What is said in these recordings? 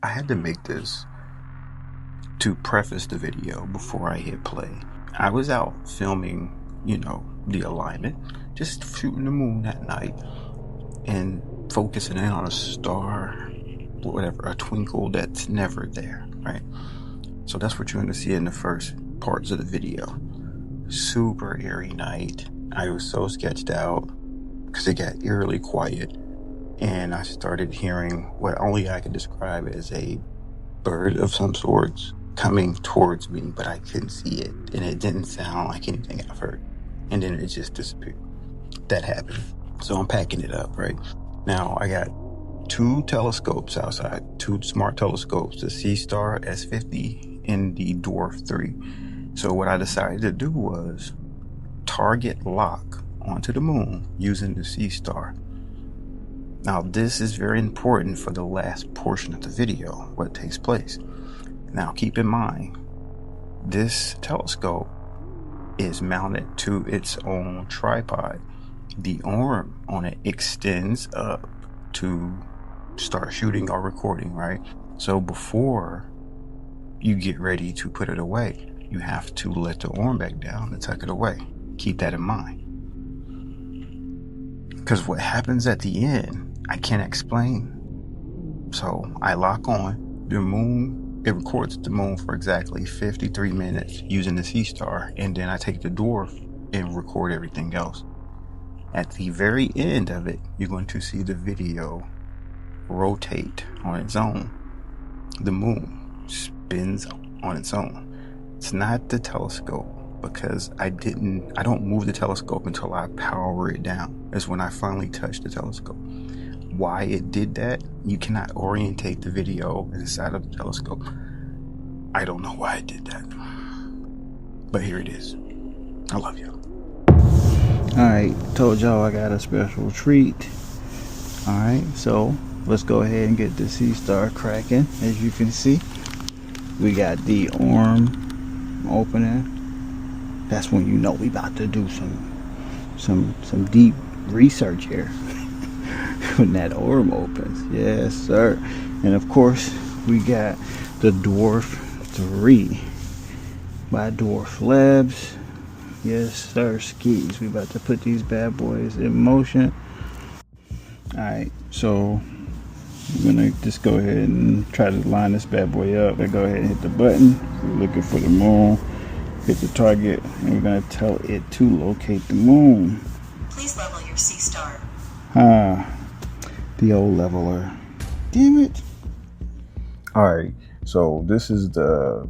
I had to make this to preface the video before I hit play. I was out filming, the alignment, just shooting the moon that night and focusing in on a star, whatever, a twinkle that's never there, right? So that's what you're going to see in the first parts of the video. Super eerie night. I was so sketched out because it got eerily quiet, and I started hearing what only I could describe as a bird of some sorts coming towards me, but I couldn't see it, and it didn't sound like anything I've heard. And then it just disappeared. That happened. So I'm packing it up, right? Now I got 2 telescopes outside, 2 smart telescopes, the C-Star S50 and the Dwarf 3. So what I decided to do was target lock onto the moon using the C-Star. Now this is very important for the last portion of the video, what takes place. Now keep in mind, this telescope is mounted to its own tripod. The arm on it extends up to start shooting or recording, right? So before you get ready to put it away, you have to let the arm back down and tuck it away. Keep that in mind. Because what happens at the end, I can't explain. So I lock on the moon. It records the moon for exactly 53 minutes using the C-Star, and then I take the Dwarf and record everything else. At the very end of it, you're going to see the video rotate on its own. The moon spins on its own. It's not the telescope, because I don't move the telescope until I power it down. That's when I finally touch the telescope. Why it did that, you cannot orientate the video inside of the telescope. I don't know why it did that, but here it is. I love you. Alright, told y'all I got a special treat. Alright, so let's go ahead and get the C-Star cracking. As you can see, we got the arm opening. That's when you know we about to do some deep research here. When that arm opens, yes sir. And of course we got the Dwarf 3 by Dwarf Labs. Yes sir, skis. We about to put these bad boys in motion. Alright, so we're gonna just go ahead and try to line this bad boy up. I go ahead and hit the button. We're looking for the moon. Hit the target, and we're gonna tell it to locate the moon. Please level your C-Star. The old leveler. Damn it. Alright, so this is the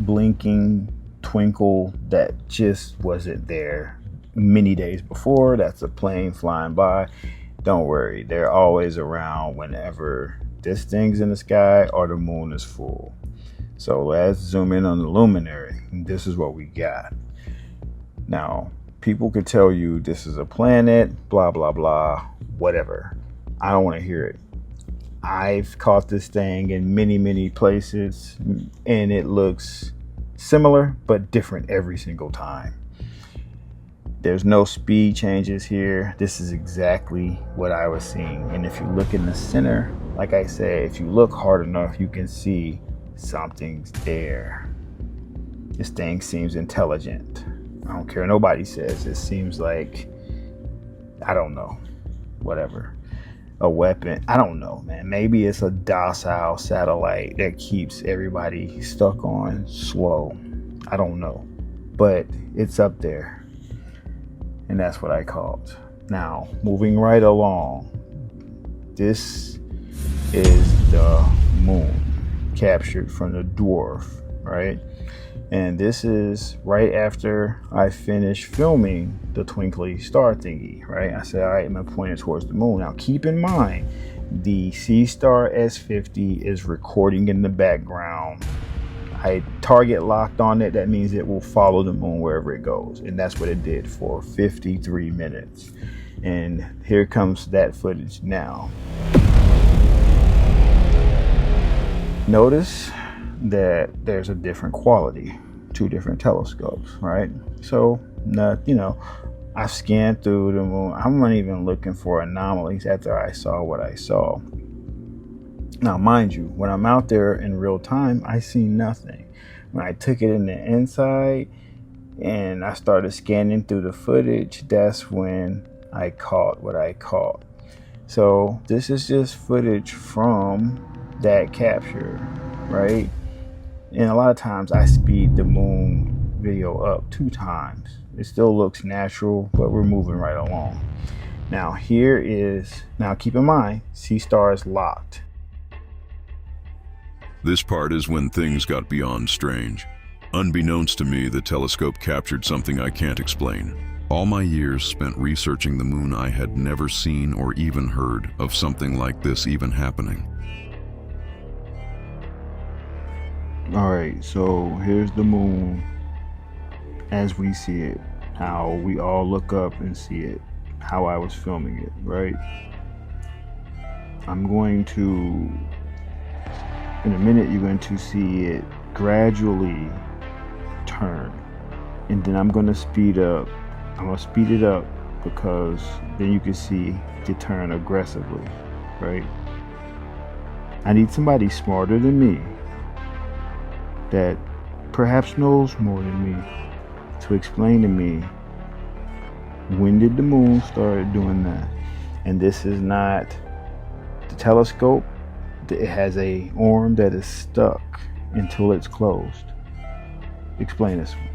blinking twinkle that just wasn't there many days before. That's a plane flying by. Don't worry, they're always around whenever this thing's in the sky or the moon is full. So let's zoom in on the luminary. This is what we got. Now, people could tell you this is a planet, blah, blah, blah, whatever. I don't want to hear it. I've caught this thing in many, many places, and it looks similar, but different every single time. There's no speed changes here. This is exactly what I was seeing. And if you look in the center, like I said, if you look hard enough, you can see something's there. This thing seems intelligent. I don't care. Nobody says. It seems like, I don't know, whatever. A weapon. I don't know, man. Maybe it's a docile satellite that keeps everybody stuck on slow. I don't know. But it's up there. And that's what I called. Now, moving right along. This is the moon captured from the Dwarf, right? And this is right after I finished filming the twinkly star thingy, right? I said, all right, I'm gonna point it towards the moon. Now keep in mind, the C-Star S50 is recording in the background. I target locked on it. That means it will follow the moon wherever it goes. And that's what it did for 53 minutes. And here comes that footage now. Notice that there's a different quality, 2 different telescopes, right? So, I scanned through the moon. I'm not even looking for anomalies after I saw what I saw. Now, mind you, when I'm out there in real time, I see nothing. When I took it in the inside and I started scanning through the footage, that's when I caught what I caught. So this is just footage from that capture, right? And a lot of times I speed the moon video up 2 times. It still looks natural, but we're moving right along. Now keep in mind, C-Star is locked. This part is when things got beyond strange. Unbeknownst to me, the telescope captured something I can't explain. All my years spent researching the moon, I had never seen or even heard of something like this even happening. Alright, so here's the moon as we see it, how we all look up and see it, how I was filming it, right? I'm going to, in a minute, you're going to see it gradually turn, and then I'm going to speed up. I'm going to speed it up because then you can see it turn aggressively, right? I need somebody smarter than me that perhaps knows more than me to explain to me, when did the moon start doing that? And this is not the telescope. It has a arm that is stuck until it's closed. Explain this one.